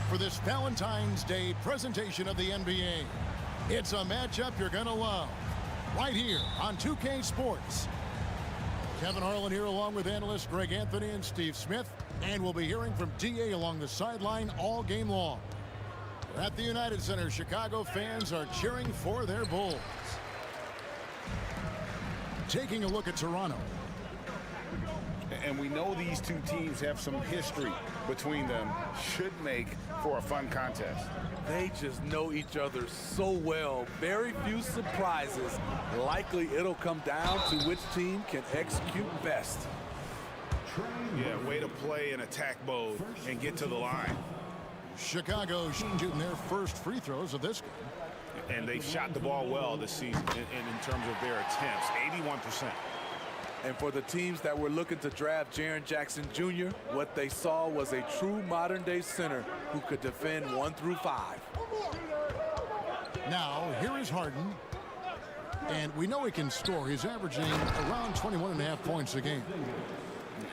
For this Valentine's Day presentation of the NBA. It's a matchup you're going to love right here on 2K Sports. Kevin Harlan here along with analysts Greg Anthony and Steve Smith. And we'll be hearing from DA along the sideline all game long. At the United Center, Chicago fans are cheering for their Bulls. Taking a look at Toronto. And we know these two teams have some history between them. Should make for a fun contest. They just know each other so well. Very few surprises. Likely it'll come down to which team can execute best. Yeah, way to play in attack mode and get to the line. Chicago shooting their first free throws of this game. And they've shot the ball well this season in terms of their attempts, 81%. And for the teams that were looking to draft Jaren Jackson Jr., what they saw was a true modern-day center who could defend 1 through 5. Now, here is Harden. And we know he can score. He's averaging around 21.5 points a game.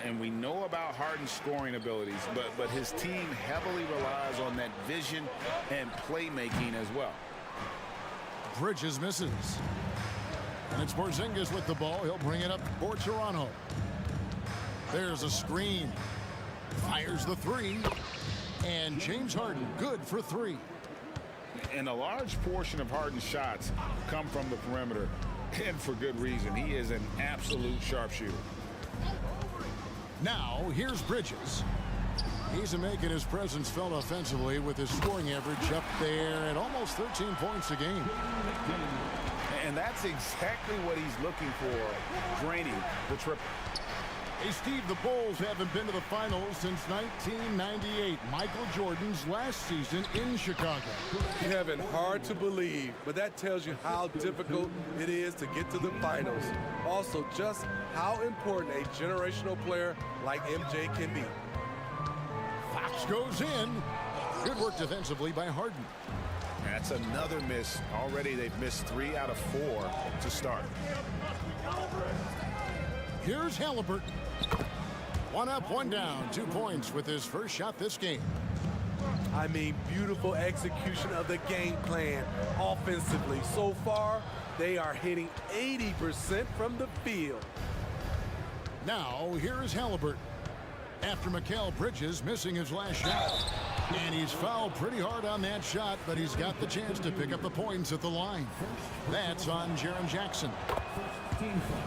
And we know about Harden's scoring abilities, but his team heavily relies on that vision and playmaking as well. Bridges misses. And it's Porzingis with the ball. He'll bring it up for Toronto. There's a screen. Fires the three. And James Harden good for 3. And a large portion of Harden's shots come from the perimeter. And for good reason. He is an absolute sharpshooter. Now, here's Bridges. He's making his presence felt offensively with his scoring average up there at almost 13 points a game. And that's exactly what he's looking for, draining the triple. Hey, Steve, the Bulls haven't been to the finals since 1998, Michael Jordan's last season in Chicago. Kevin, hard to believe, but that tells you how difficult it is to get to the finals. Also, just how important a generational player like MJ can be. Fox goes in. Good work defensively by Harden. That's another miss. Already they've missed 3 out of 4 to start. Here's Halliburton. 1 up, 1 down, 2 points with his first shot this game. I mean, beautiful execution of the game plan offensively. So far, they are hitting 80% from the field. Now, here is Halliburton. After Mikal Bridges missing his last shot. And he's fouled pretty hard on that shot, but he's got the chance to pick up the points at the line. That's on Jaren Jackson.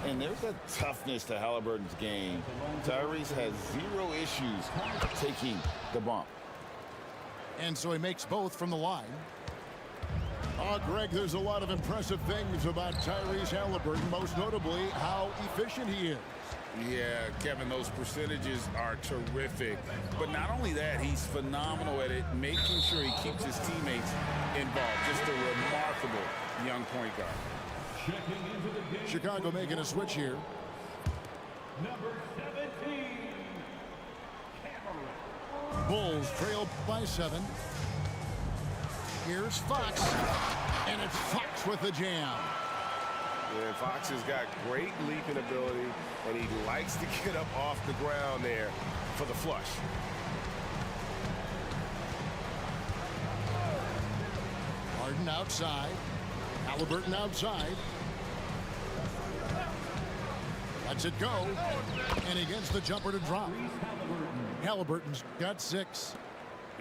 And there's a toughness to Halliburton's game. Tyrese has 0 issues taking the bump. And so he makes both from the line. Oh, Greg, there's a lot of impressive things about Tyrese Halliburton, most notably how efficient he is. Yeah, Kevin, those percentages are terrific. But not only that, he's phenomenal at it, making sure he keeps his teammates involved. Just a remarkable young point guard. Chicago making a switch here. Number 17, Bulls trail by 7. Here's Fox. And it's Fox with the jam. Yeah, Fox has got great leaping ability, and he likes to get up off the ground there for the flush. Harden outside. Halliburton outside. Lets it go. And he gets the jumper to drop. Halliburton's got 6.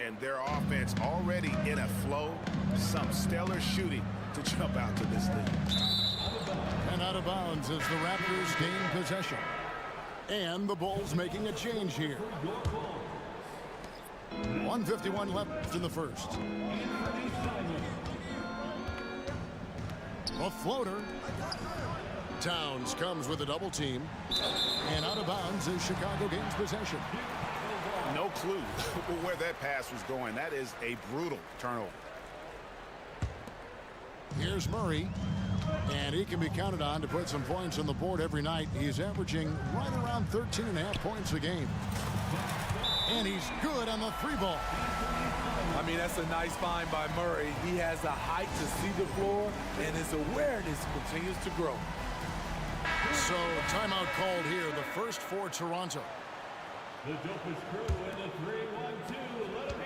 And their offense already in a flow. Some stellar shooting to jump out to this lead. And out of bounds as the Raptors gain possession. And the Bulls making a change here. 1:51 left in the first. A floater. Towns comes with a double team. And out of bounds as Chicago gains possession. No clue where that pass was going. That is a brutal turnover. Here's Murray. And he can be counted on to put some points on the board every night. He's averaging right around 13.5 points a game. And he's good on the 3 ball. I mean, that's a nice find by Murray. He has the height to see the floor, and his awareness continues to grow. So, timeout called here, the first for Toronto. The dopest crew in the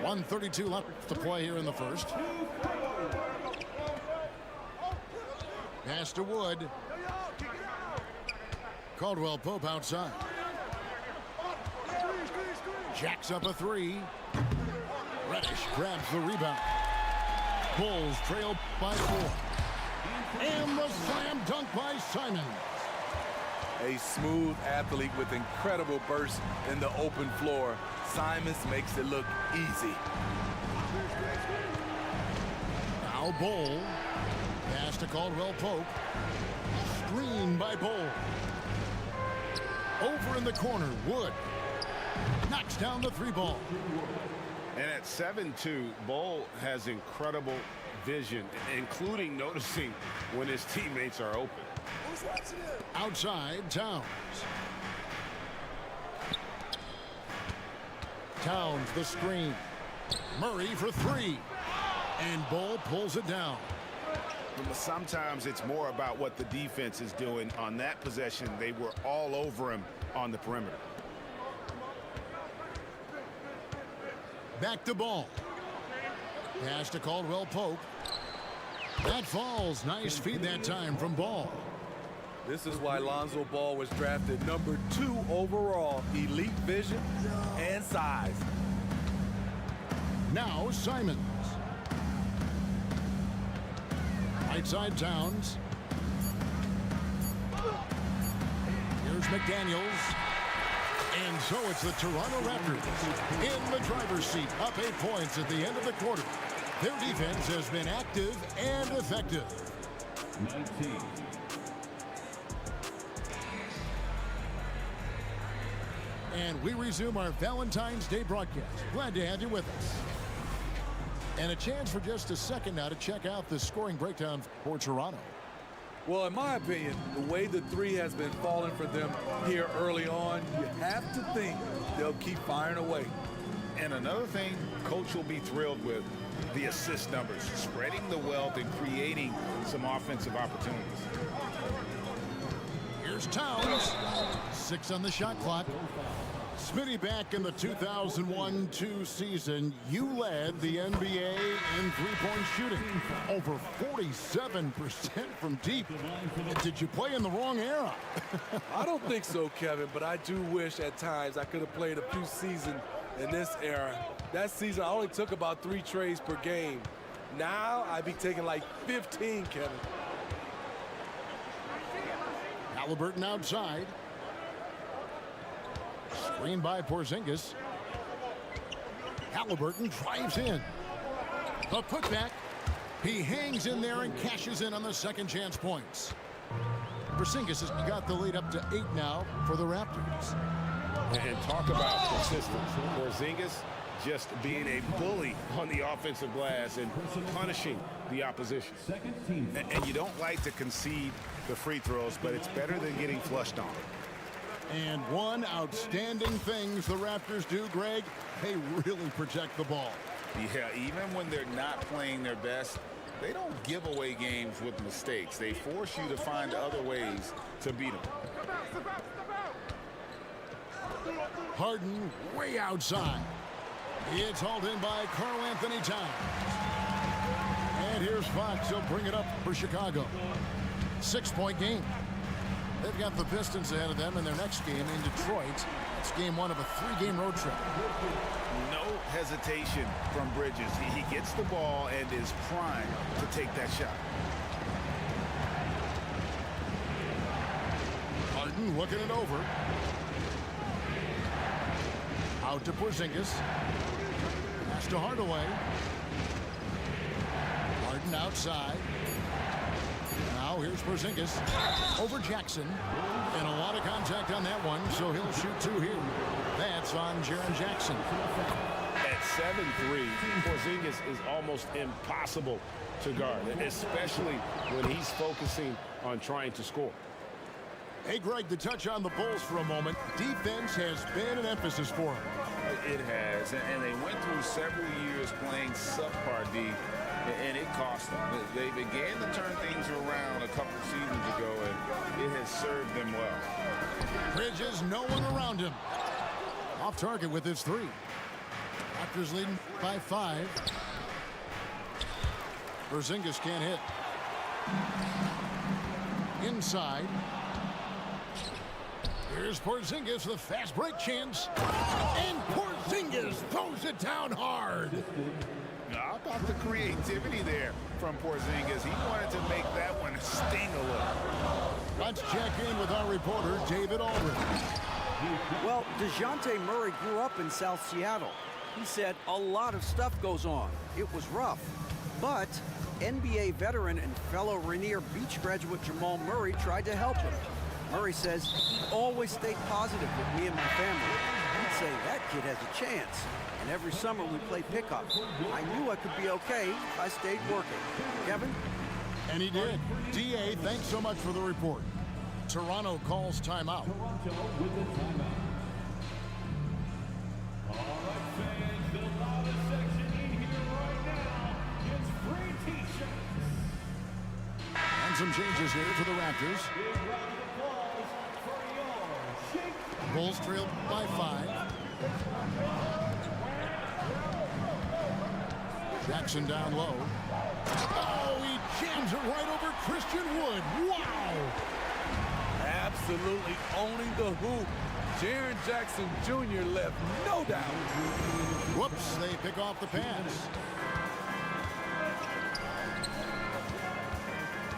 3-1-2. 1:32 left to play here in the first. Pass to Wood. Caldwell Pope outside. Jacks up a three. Reddish grabs the rebound. Bulls trail by 4. And the slam dunk by Simons. A smooth athlete with incredible burst in the open floor. Simons makes it look easy. Now Bull. Pass to Caldwell Pope. Screen by Bull. Over in the corner, Wood. Knocks down the 3 ball. And at 7-2, Bull has incredible vision, including noticing when his teammates are open. Outside, Towns. Towns the screen. Murray for 3. And Bull pulls it down. Sometimes it's more about what the defense is doing. On that possession, they were all over him on the perimeter. Back to Ball. Pass to Caldwell Pope. That falls. Nice feed that time from Ball. This is why Lonzo Ball was drafted number 2 overall. Elite vision and size. Now Simons. Right side Towns. Here's McDaniels. And so it's the Toronto Raptors in the driver's seat, up 8 points at the end of the quarter. Their defense has been active and effective. 19. And we resume our Valentine's Day broadcast. Glad to have you with us. And a chance for just a second now to check out the scoring breakdown for Toronto. Well, in my opinion, the way the 3 has been falling for them here early on, you have to think they'll keep firing away. And another thing Coach will be thrilled with, the assist numbers, spreading the wealth and creating some offensive opportunities. Here's Towns. 6 on the shot clock. Smitty, back in the 2001-2 season, you led the NBA in three-point shooting. Over 47% from deep. Did you play in the wrong era? I don't think so, Kevin, but I do wish at times I could have played a few seasons in this era. That season, I only took about 3 trades per game. Now, I'd be taking like 15, Kevin. Halliburton outside. Screen by Porzingis. Halliburton drives in. The putback. He hangs in there and cashes in on the second chance points. Porzingis has got the lead up to 8 now for the Raptors. And talk about persistence. Porzingis just being a bully on the offensive glass and punishing the opposition. And you don't like to concede the free throws, but it's better than getting flushed on. And one outstanding thing the Raptors do, Greg, they really protect the ball. Yeah, even when they're not playing their best, they don't give away games with mistakes. They force you to find other ways to beat them. Harden way outside. It's hauled in by Karl Anthony Towns. And here's Fox. He'll bring it up for Chicago. 6-point game. They've got the Pistons ahead of them in their next game in Detroit. It's game 1 of a 3-game road trip. No hesitation from Bridges. He gets the ball and is primed to take that shot. Harden looking it over. Out to Porzingis. Pass to Hardaway. Harden outside. Now here's Porzingis over Jackson. And a lot of contact on that one, so he'll shoot 2 here. That's on Jaren Jackson. At 7'3", Porzingis is almost impossible to guard, especially when he's focusing on trying to score. Hey, Greg, to touch on the Bulls for a moment, defense has been an emphasis for them. It has, and they went through several years playing subpar D, and it cost them. They began to turn things around a couple seasons ago, and it has served them well. Bridges, no one around him. Off target with his three. Raptors leading by 5. Porzingis can't hit. Inside. Here's Porzingis, the fast break chance. And Porzingis throws it down hard. How about the creativity there from Porzingis? He wanted to make that one sting a little. Let's check in with our reporter, David Aldridge. Well, DeJounte Murray grew up in South Seattle. He said a lot of stuff goes on. It was rough. But NBA veteran and fellow Rainier Beach graduate Jamal Murray tried to help him. Murray says he always stayed positive with me and my family. He'd say, that kid has a chance. And every summer we play pickup. I knew I could be okay if I stayed working. Kevin? And he did. D.A., thanks so much for the report. Toronto calls timeout. Toronto with the timeout. All right, fans, the loudest section in here right now is free T-shirts. And some changes here for the Raptors. Big round of applause for your Shake. Bulls trail by 5. Jackson down low. Oh, he jams it right over Christian Wood. Wow! Absolutely owning the hoop. Jaren Jackson Jr. left no doubt. Whoops, they pick off the pass.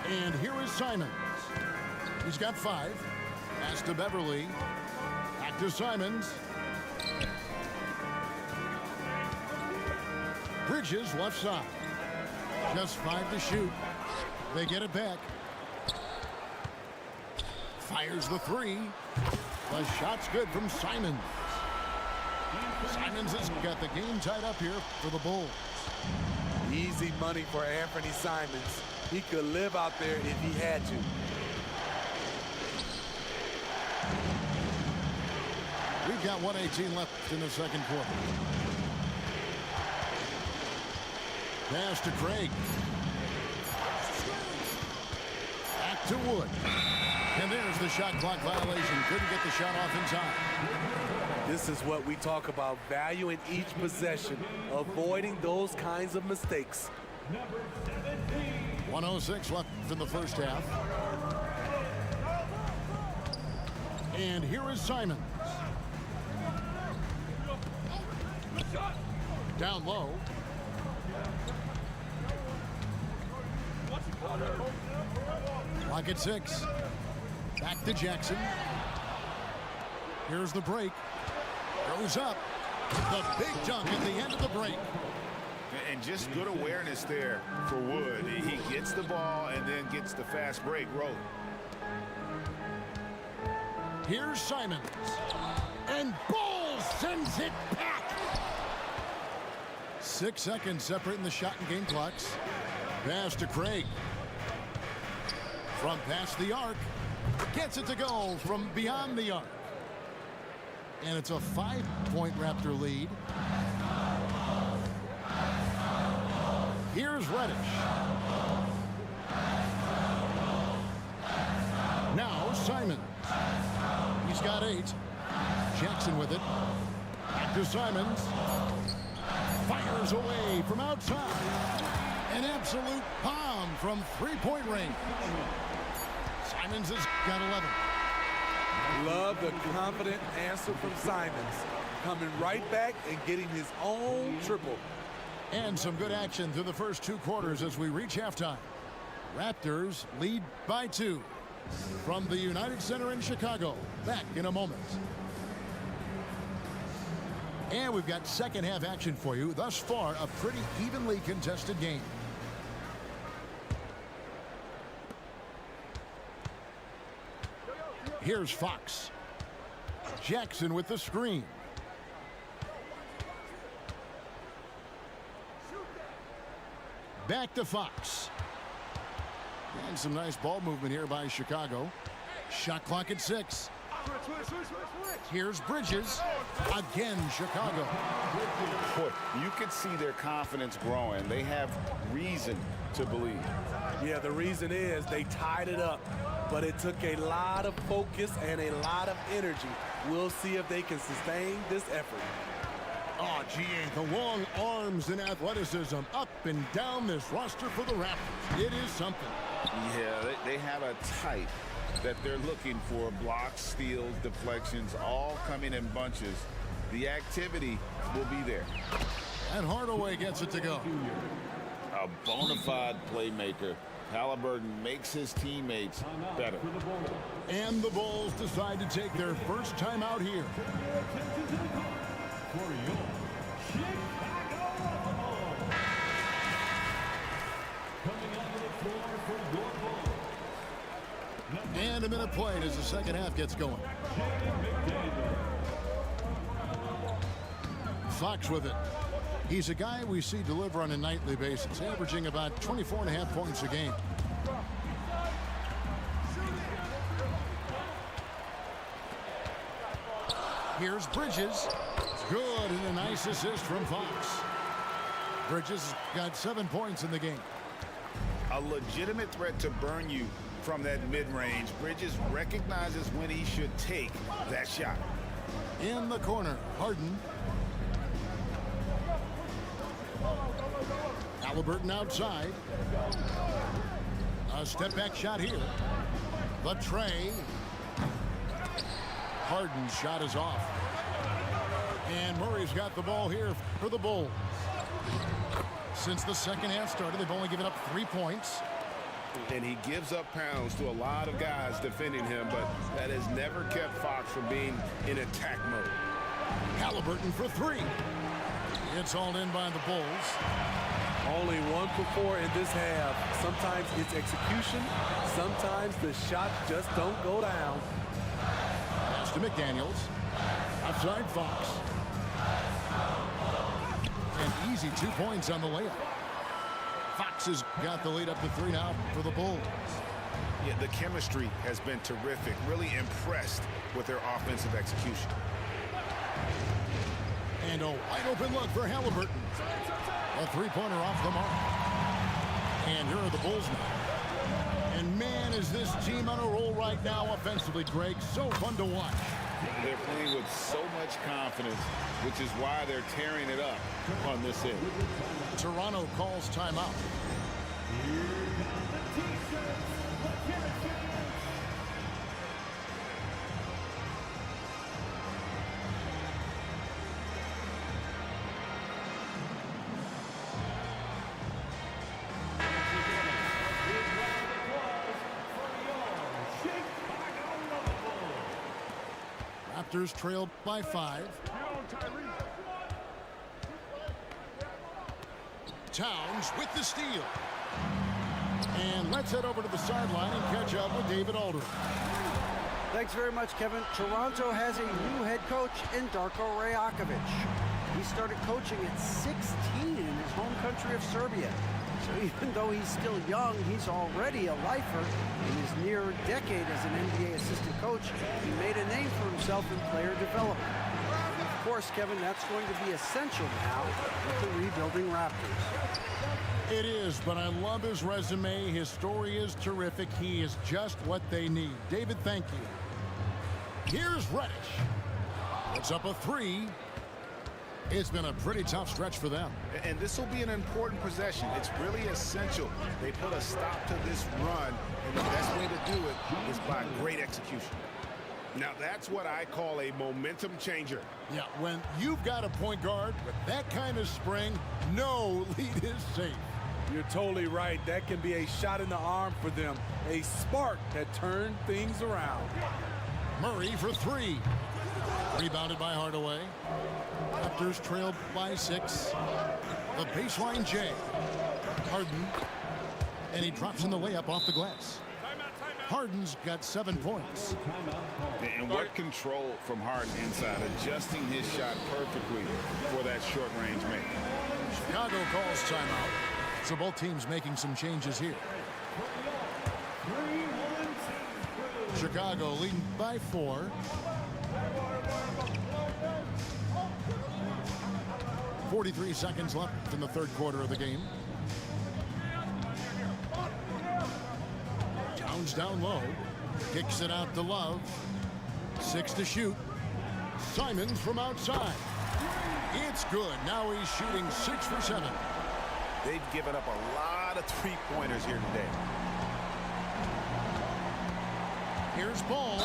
And here is Simons. He's got 5. Pass to Beverly. Back to Simons. Bridges left side. Just 5 to shoot. They get it back. Fires the 3. The shot's good from Simons. Simons has got the game tied up here for the Bulls. Easy money for Anthony Simons. He could live out there if he had to. We've got 1:18 left in the second quarter. Pass to Craig. Back to Wood. And there's the shot clock violation. Couldn't get the shot off in time. This is what we talk about, valuing each possession, avoiding those kinds of mistakes. Number 17. 1:06 left in the first half. And here is Simons. Down low. Clock at 6. Back to Jackson. Here's the break. Goes up. The big dunk at the end of the break. And just good awareness there for Wood. He gets the ball and then gets the fast break rolling. Here's Simons. And Ball sends it back. 6 seconds separating the shot and game clocks. Pass to Craig. From past the arc. Gets it to go from beyond the arc. And it's a 5-point Raptor lead. Here's Reddish. Now Simons. He's got 8. Jackson with it. Back to Simons. Fires away from outside. An absolute bomb from 3-point range. Simons has got 11. Love the confident answer from Simons. Coming right back and getting his own triple. And some good action through the first 2 quarters as we reach halftime. Raptors lead by 2 from the United Center in Chicago. Back in a moment. And we've got second half action for you. Thus far, a pretty evenly contested game. Here's Fox. Jackson with the screen. Back to Fox. And some nice ball movement here by Chicago. Shot clock at 6. Here's Bridges. Again, Chicago. Boy, you can see their confidence growing. They have reason to believe. Yeah, the reason is they tied it up, but it took a lot of focus and a lot of energy. We'll see if they can sustain this effort. Oh, GA, the long arms and athleticism up and down this roster for the Raptors. It is something. Yeah, they have a type that they're looking for. Blocks, steals, deflections, all coming in bunches. The activity will be there. And Hardaway gets it to go. A bona fide playmaker. Halliburton makes his teammates better. And the Bulls decide to take their first time out here. And a minute played as the second half gets going. Fox with it. He's a guy we see deliver on a nightly basis, averaging about 24.5 points a game. Here's Bridges. Good, and a nice assist from Fox. Bridges got 7 points in the game. A legitimate threat to burn you from that mid-range. Bridges recognizes when he should take that shot. In the corner, Harden. Halliburton outside. A step-back shot here. The tray. Harden's shot is off. And Murray's got the ball here for the Bulls. Since the second half started, they've only given up 3 points. And he gives up pounds to a lot of guys defending him, but that has never kept Fox from being in attack mode. Halliburton for 3. It's all in by the Bulls. Only 1 for 4 in this half. Sometimes it's execution. Sometimes the shots just don't go down. Pass to McDaniels. Outside Fox. An easy 2 points on the layup. Fox has got the lead up to 3 now for the Bulls. Yeah, the chemistry has been terrific. Really impressed with their offensive execution. And a wide open look for Halliburton. A 3-pointer off the mark. And here are the Bulls now. And man, is this team on a roll right now offensively, Greg. So fun to watch. They're playing with so much confidence, which is why they're tearing it up on this end. Toronto calls timeout. Raptors trailed by 5. Towns with the steal. And let's head over to the sideline and catch up with David Aldridge. Thanks very much, Kevin. Toronto has a new head coach in Darko Rajakovic. He started coaching at 16 in his home country of Serbia. So even though he's still young, he's already a lifer. In his near decade as an NBA assistant coach, he made a name for himself in player development. Of course, Kevin, that's going to be essential now with the rebuilding Raptors. It is, but I love his resume. His story is terrific. He is just what they need. David, thank you. Here's Reddish. Puts up a 3. It's been a pretty tough stretch for them. And this will be an important possession. It's really essential. They put a stop to this run, and the best way to do it is by great execution. Now, that's what I call a momentum changer. Yeah, when you've got a point guard with that kind of spring, no lead is safe. You're totally right. That can be a shot in the arm for them. A spark that turned things around. Murray for 3. Rebounded by Hardaway. Raptors trailed by 6. The baseline J. Harden. And he drops in the layup off the glass. Harden's got 7 points. And what control from Harden inside, adjusting his shot perfectly for that short-range make. Chicago calls timeout. So both teams making some changes here. Chicago leading by 4. 43 seconds left in the third quarter of the game. Towns down low. Kicks it out to Love. 6 to shoot. Simons from outside. It's good. Now he's shooting 6 for 7. They've given up a lot of three-pointers here today. Here's Ball.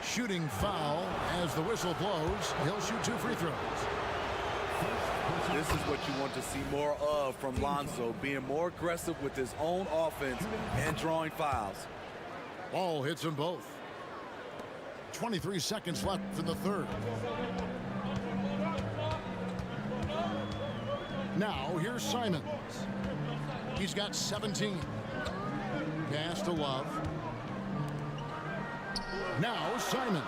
Shooting foul as the whistle blows. He'll shoot 2 free throws. This is what you want to see more of from Lonzo, being more aggressive with his own offense and drawing fouls. Ball hits them both. 23 seconds left in the third. Now here's Simons. He's got 17. Pass to Love. Now Simons.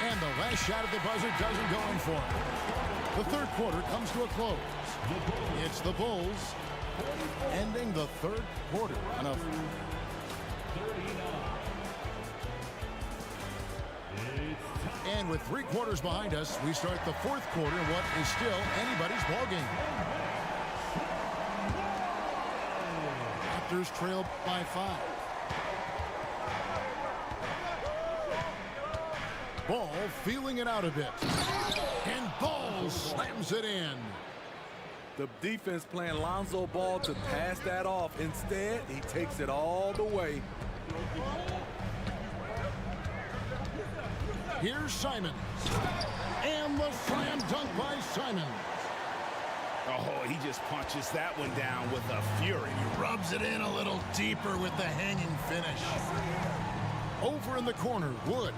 And the last shot at the buzzer doesn't go in for him. The third quarter comes to a close. It's the Bulls ending the third quarter on a And with 3 quarters behind us, we start the fourth quarter in what is still anybody's ballgame. Raptors trail by 5. Ball feeling it out a bit. And Ball slams it in. The defense playing Lonzo Ball to pass that off. Instead, he takes it all the way. Here's Simons. And the slam dunk by Simons. Oh, he just punches that one down with a fury. He rubs it in a little deeper with the hanging finish. Over in the corner, Wood.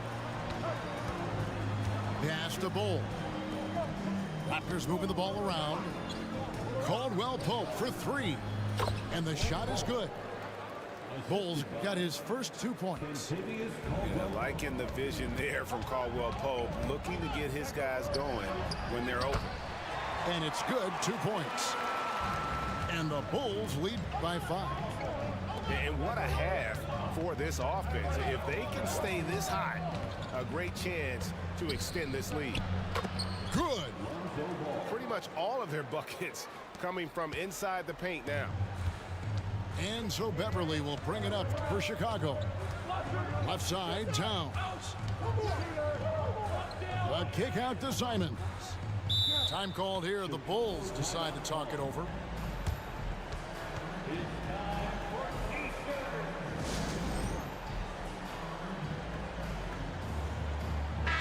Pass to Bull. Raptors moving the ball around. Caldwell Pope for 3. And the shot is good. Bulls got his first 2 points. Liking the vision there from Caldwell Pope, looking to get his guys going when they're open. And it's good, 2 points. And the Bulls lead by 5. And what a half for this offense. If they can stay this high, a great chance to extend this lead. Good. Pretty much all of their buckets coming from inside the paint now. And so Beverly will bring it up for Chicago. Left side, Towns. A kick out to Simons. Time called here. The Bulls decide to talk it over.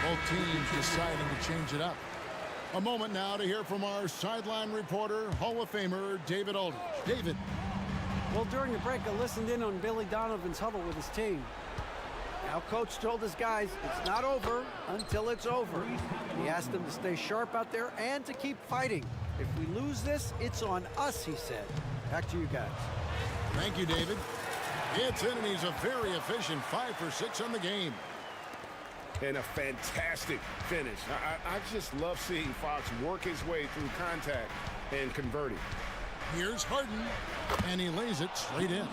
Both teams deciding to change it up. A moment now to hear from our sideline reporter, Hall of Famer David Aldridge. David. Well, during the break, I listened in on Billy Donovan's huddle with his team. Now, Coach told his guys it's not over until it's over. He asked them to stay sharp out there and to keep fighting. If we lose this, it's on us, he said. Back to you guys. Thank you, David. It's in, and he's a very efficient 5 for 6 on the game. And a fantastic finish. I just love seeing Fox work his way through contact and converting. Here's Harden, and he lays it straight in.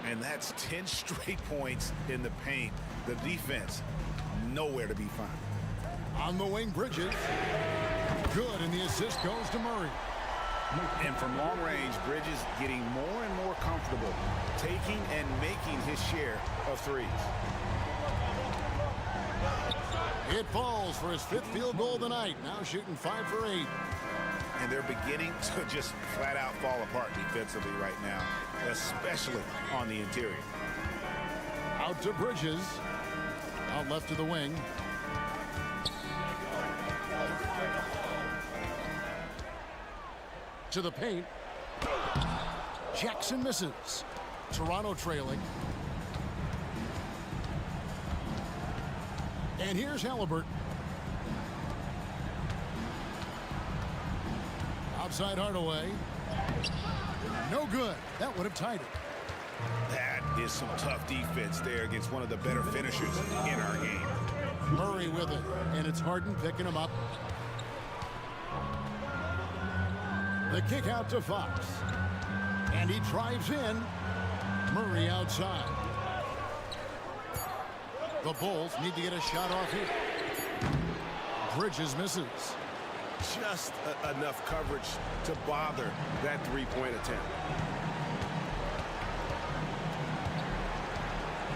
And that's 10 straight points in the paint. The defense, nowhere to be found. On the wing, Bridges. Good, and the assist goes to Murray. And from long range, Bridges getting more and more comfortable, taking and making his share of threes. It falls for his 5th field goal of the night. Now shooting 5 for 8. And they're beginning to just flat out fall apart defensively right now, especially on the interior. Out to Bridges. Out left to the wing. To the paint. Jackson misses. Toronto trailing. And here's Halliburton. Outside Hardaway. No good. That would have tied it. That is some tough defense there against one of the better finishers in our game. Murray with it. And it's Harden picking him up. The kick out to Fox. And he drives in. Murray outside. The Bulls need to get a shot off here. Bridges misses. Just enough coverage to bother that three-point attempt.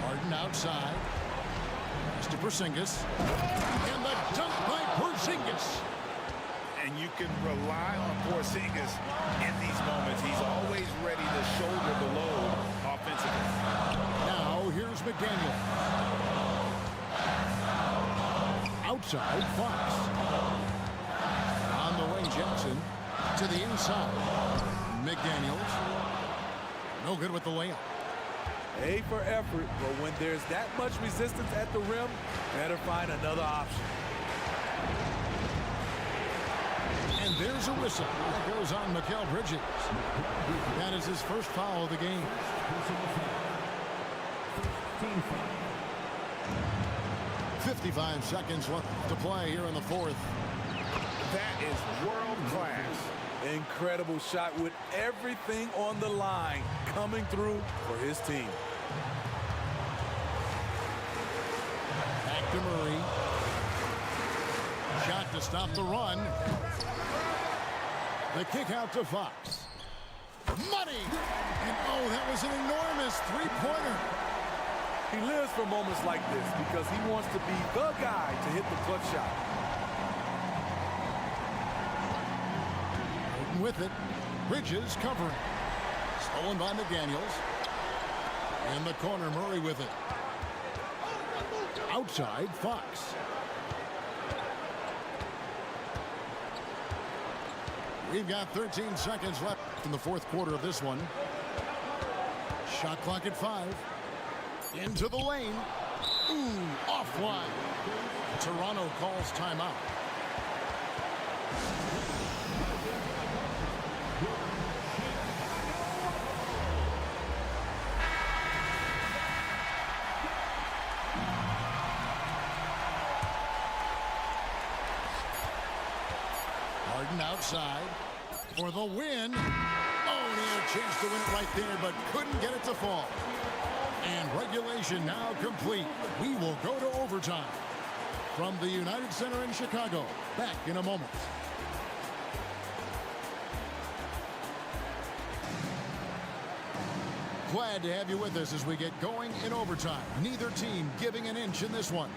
Harden outside. Pass to Porzingis. And the dunk by Porzingis. And you can rely on Porzingis in these moments. He's always ready to shoulder the load offensively. Now here's McDaniel. Outside, Fox. On the wing, Jackson to the inside. McDaniels. No good with the layup. A for effort, but when there's that much resistance at the rim, better find another option. And there's a whistle. That goes on Mikal Bridges. That is his first foul of the game. 55 seconds left to play here in the fourth. That is world class. Incredible shot with everything on the line coming through for his team. Back to Murray. Shot to stop the run. The kick out to Fox. Money! And oh, that was an enormous three-pointer. He lives for moments like this because he wants to be the guy to hit the clutch shot. Harden with it. Bridges covering. Stolen by McDaniels. In the corner, Murray with it. Outside, Fox. We've got 13 seconds left in the fourth quarter of this one. Shot clock at 5. Into the lane. Ooh, offline. Toronto calls timeout. Harden outside for the win. Oh, and he had a chance to win it right there, but couldn't get it to fall. And regulation now complete. We will go to overtime. From the United Center in Chicago. Back in a moment. Glad to have you with us as we get going in overtime. Neither team giving an inch in this one.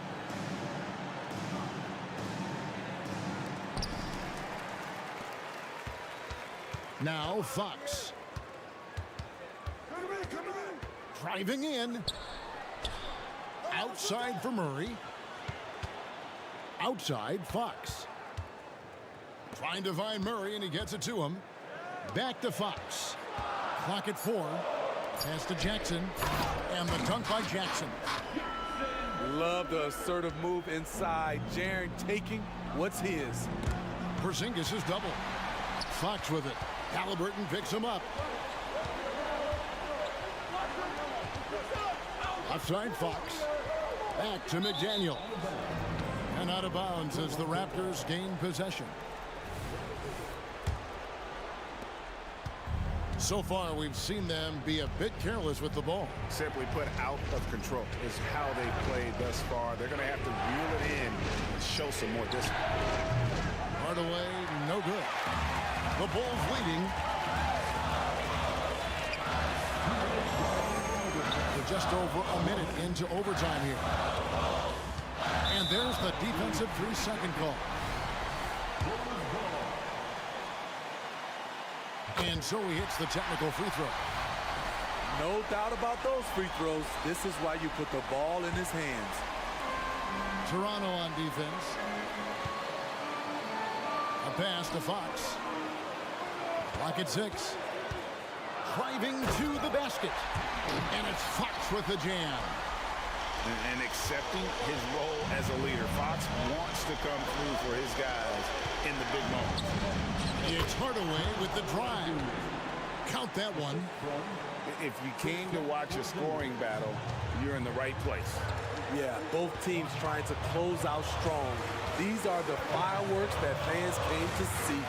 Now Fox. Driving in. Outside for Murray. Outside, Fox. Trying to find Murray, and he gets it to him. Back to Fox. Clock at 4. Pass to Jackson. And the dunk by Jackson. Love the assertive move inside. Jaren taking what's his. Porzingis is double. Fox with it. Halliburton picks him up. Outside Fox. Back to McDaniel. And out of bounds as the Raptors gain possession. So far, we've seen them be a bit careless with the ball. Simply put, out of control is how they played thus far. They're going to have to reel it in and show some more discipline. Hardaway, no good. The Bulls leading. We're just over a minute into overtime here. And there's the defensive 3-second call. And so he hits the technical free throw. No doubt about those free throws. This is why you put the ball in his hands. Toronto on defense. A pass to Fox. Clock at 6. Driving to the basket. And it's Fox with the jam. And accepting his role as a leader. Fox wants to come through for his guys in the big moments. It's Hardaway with the drive. Count that one. If you came to watch a scoring battle, you're in the right place. Yeah, both teams trying to close out strong. These are the fireworks that fans came to see.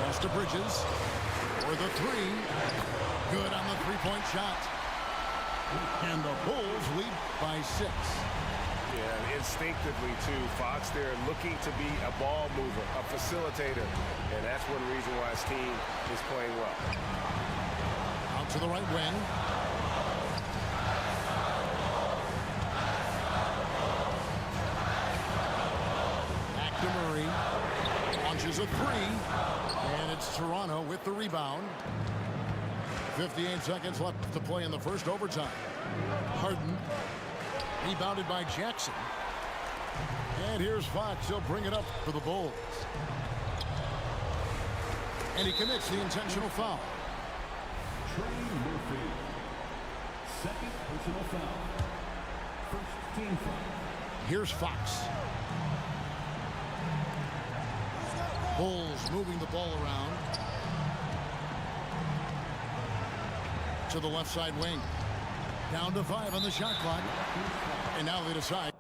Cross to Bridges. For the three. Good on the three-point shot. And the Bulls lead by 6. Yeah, instinctively, too. Fox there looking to be a ball mover, a facilitator. And that's one reason why his team is playing well. Out to the right wing. Back to Murray. Launches a three. And it's Toronto with the rebound. 58 seconds left to play in the first overtime. Harden. Rebounded by Jackson. And here's Fox. He'll bring it up for the Bulls. And he commits the intentional foul. Trey Murphy. Second personal foul. First team foul. Here's Fox. Bulls moving the ball around. To the left side wing. Down to 5 on the shot clock. And now they decide.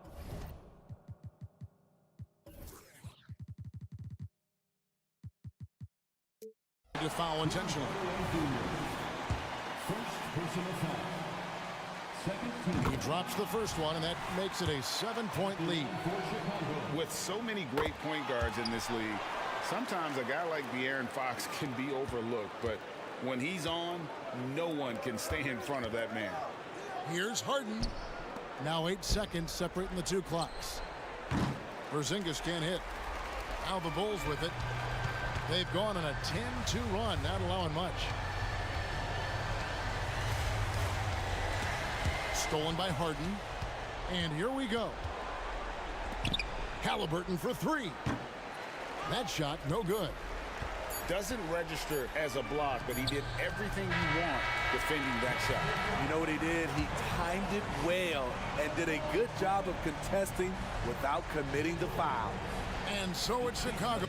To foul intentionally. First personal foul. Second team. He drops the first one, and that makes it a 7-point lead. With so many great point guards in this league, sometimes a guy like De'Aaron Fox can be overlooked, but when he's on, no one can stay in front of that man. Here's Harden. Now 8 seconds separating the two clocks. Porzingis can't hit. Now the Bulls with it. They've gone on a 10-2 run, not allowing much. Stolen by Harden. And here we go. Halliburton for 3. That shot, no good. Doesn't register as a block, but he did everything you want defending that shot. You know what he did? He timed it well and did a good job of contesting without committing the foul. And so it's Chicago.